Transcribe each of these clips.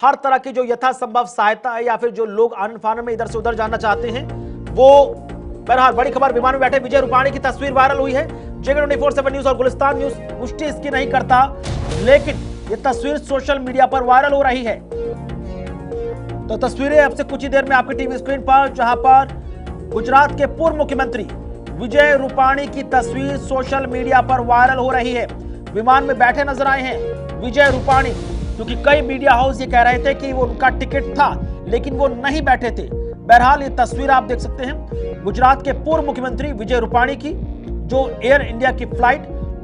हर तरह की जो यथासंभव सहायता है या फिर जो लोग आनन फानन में इधर से उधर जाना चाहते हैं वो। बहरहाल बड़ी खबर, विमान में बैठे विजय रूपाणी की तस्वीर वायरल हुई है। जगह 24/7 न्यूज और गुलिस्तान न्यूज पुष्टि इसकी नहीं करता, लेकिन ये तस्वीर सोशल मीडिया पर वायरल हो रही है। तो तस्वीरें अब से कुछ ही देर में आपकी टीवी स्क्रीन पर, जहां पर गुजरात के पूर्व मुख्यमंत्री विजय रूपाणी की तस्वीर सोशल मीडिया पर वायरल हो रही है। विमान में बैठे नजर आए हैं विजय रूपाणी, क्योंकि कई मीडिया हाउस ये कह रहे थे कि वो उनका टिकट था लेकिन वो नहीं बैठे थे। बहरहाल ये तस्वीर आप देख सकते हैं गुजरात के पूर्व मुख्यमंत्री विजय रूपाणी की, जो एयर इंडिया की फ्लाइट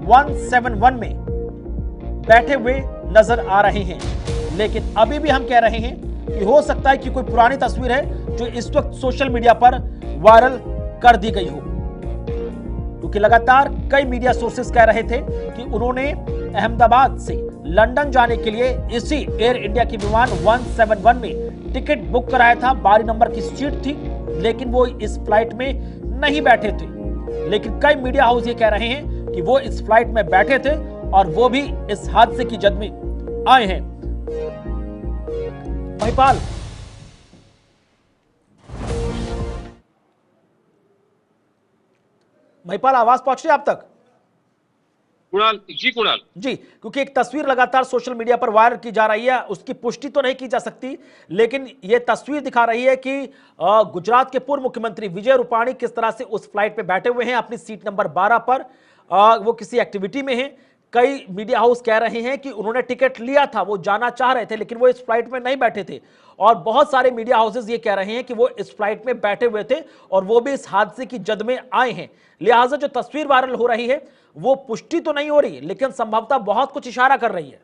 171 में बैठे हुए नजर आ रहे हैं। लेकिन अभी भी हम कह रहे हैं कि हो सकता है कि कोई पुरानी तस्वीर है जो इस वक्त सोशल मीडिया पर वायरल कर दी गई हो, क्योंकि लगातार कई मीडिया सोर्सेस कह रहे थे कि उन्होंने अहमदाबाद से लंदन जाने के लिए इसी एयर इंडिया की विमान 171 में टिकट बुक कराया था। 12 नंबर की सीट थी, लेकिन वो इस फ्लाइट में नहीं बैठे थे। लेकिन कई मीडिया हाउस ये कह रहे हैं कि वो इस फ्लाइट में बैठे थे और वो भी इस हादसे की जद में आए हैं। महिपाल, आवाज पहुंच रही है आप तक? कुणाल जी, क्योंकि एक तस्वीर लगातार सोशल मीडिया पर वायरल की जा रही है, उसकी पुष्टि तो नहीं की जा सकती, लेकिन यह तस्वीर दिखा रही है कि गुजरात के पूर्व मुख्यमंत्री विजय रूपाणी किस तरह से उस फ्लाइट पे बैठे हुए हैं अपनी सीट नंबर 12 पर। वो किसी एक्टिविटी में हैं। कई मीडिया हाउस कह रहे हैं कि उन्होंने टिकट लिया था, वो जाना चाह रहे थे, लेकिन वो इस फ्लाइट में नहीं बैठे थे। और बहुत सारे मीडिया हाउसेस ये कह रहे हैं कि वो इस फ्लाइट में बैठे हुए थे और वो भी इस हादसे की जद में आए हैं। लिहाजा जो तस्वीर वायरल हो रही है वो पुष्टि तो नहीं हो रही, लेकिन संभवतः बहुत कुछ इशारा कर रही है।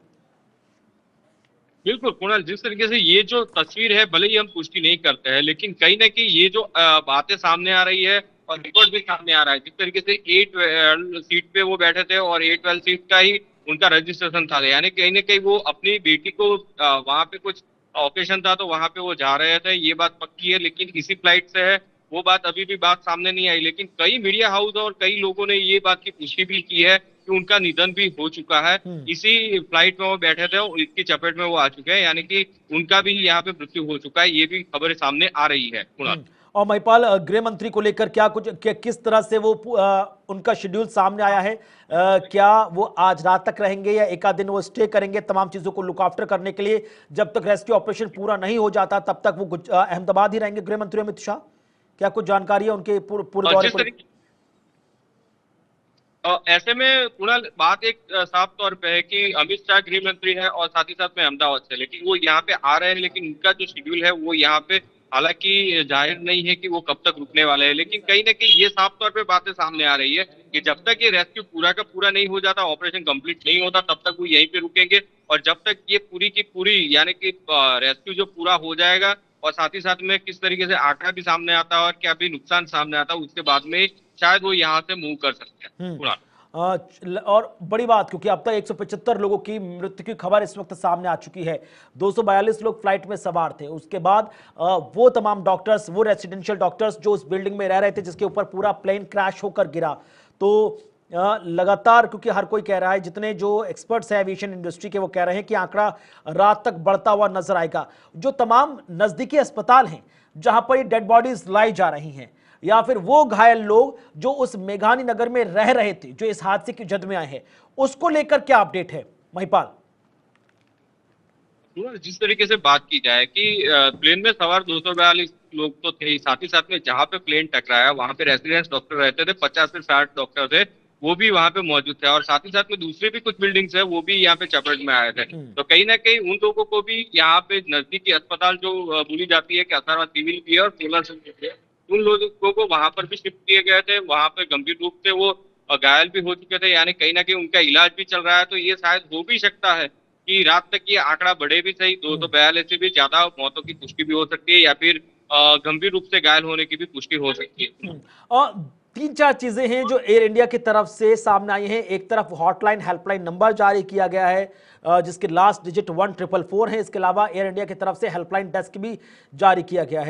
बिल्कुल कुणाल, जिस तरीके से ये जो तस्वीर है, भले ही हम पुष्टि नहीं करते हैं, लेकिन कहीं ना कहीं ये जो बातें सामने आ रही है और रिकॉर्ड भी सामने आ रहा है, जिस तरीके से 812 सीट पे वो बैठे थे और 812 सीट का ही उनका रजिस्ट्रेशन था, यानी कहीं ना कहीं वो अपनी बेटी को वहां पे कुछ ओकेशन था तो वहां पे वो जा रहे थे, ये बात पक्की है। लेकिन इसी फ्लाइट से है वो बात, अभी भी बात सामने नहीं आई। लेकिन कई मीडिया हाउस और कई लोगों ने ये बात की पुष्टि भी की है कि उनका निधन भी हो चुका है, इसी फ्लाइट में वो बैठे थे और इसकी चपेट में वो आ चुके हैं, यानी कि उनका भी यहाँ पे मृत्यु हो चुका है। ये भी खबरें सामने आ रही है कुणाल। और महिपाल, गृह मंत्री को लेकर किस तरह से वो उनका शेड्यूल सामने आया है? क्या वो आज रात तक रहेंगे या एक आध दिन वो स्टे करेंगे तमाम चीजों को लुक आफ्टर करने के लिए? जब तक रेस्क्यू ऑपरेशन पूरा नहीं हो जाता तब तक वो अहमदाबाद ही रहेंगे गृह मंत्री अमित शाह? क्या कुछ जानकारी है उनके पूरे दौरे को? ऐसे में कुणाल, बात एक साफ तौर पे है कि अमित शाह गृह मंत्री है और साथ ही साथ में अहमदाबाद से, लेकिन वो यहाँ पे आ रहे हैं, लेकिन उनका जो शेड्यूल है वो यहाँ पे हालांकि जाहिर नहीं है कि वो कब तक रुकने वाले हैं। लेकिन कहीं ना कहीं ये साफ तौर पे बातें सामने आ रही है कि जब तक ये रेस्क्यू पूरा का पूरा नहीं हो जाता, ऑपरेशन कंप्लीट नहीं होता, तब तक वो यहीं पे रुकेंगे। और जब तक ये पूरी की पूरी यानी कि रेस्क्यू जो पूरा हो जाएगा और साथ ही साथ में किस तरीके से आंकड़ा भी सामने आता है और क्या भी नुकसान सामने आता है, उसके बाद में शायद वो यहाँ से मूव कर सकते हैं। और बड़ी बात, क्योंकि अब तक 175 लोगों की मृत्यु की खबर इस वक्त सामने आ चुकी है। 242 लोग फ्लाइट में सवार थे। उसके बाद वो तमाम डॉक्टर्स, वो रेसिडेंशियल डॉक्टर्स जो उस बिल्डिंग में रह रहे थे जिसके ऊपर पूरा प्लेन क्रैश होकर गिरा, तो लगातार, क्योंकि हर कोई कह रहा है, जितने जो एक्सपर्ट्स हैं एविएशन इंडस्ट्री के, वो कह रहे हैं कि आंकड़ा रात तक बढ़ता हुआ नजर आएगा। जो तमाम नजदीकी अस्पताल हैं जहां पर ये डेड बॉडीज लाई जा रही हैं, या फिर वो घायल लोग जो उस मेघानी नगर में रह रहे थे जो इस हादसे की जद में आए हैं, उसको लेकर क्या अपडेट है महिपाल? जिस तरीके से बात की जाए कि प्लेन में सवार 242 लोग तो थे, साथ ही साथ में जहां पे प्लेन टकराया वहां पे रेसिडेंस डॉक्टर रहते थे, 50 से 60 डॉक्टर थे, वो भी वहां पे मौजूद थे। और साथ ही साथ में दूसरे भी कुछ बिल्डिंग्स है वो भी यहाँ पे चपेट में आए थे। तो कहीं ना कहीं उन लोगों को भी यहाँ पे नजदीकी अस्पताल जो बोली जाती है कि अथर्वा सिविल भी है और सोलर सिविल है, उन लोगों को वहां पर भी शिफ्ट किए गए थे। वहां पे गंभीर रूप से वो घायल भी हो चुके थे, यानी कहीं ना कहीं उनका इलाज भी चल रहा है। तो ये शायद हो भी सकता है कि रात तक ये आंकड़ा बढ़े भी सही, 242 से भी ज्यादा मौतों की पुष्टि भी हो सकती है या फिर गंभीर रूप से घायल होने की भी पुष्टि हो सकती है। और 3-4 चीजें हैं जो एयर इंडिया की तरफ से सामने आई हैं। एक तरफ हॉटलाइन हेल्पलाइन नंबर जारी किया गया है जिसके लास्ट डिजिट 1444 है। इसके अलावा एयर इंडिया की तरफ से हेल्पलाइन डेस्क भी जारी किया गया है।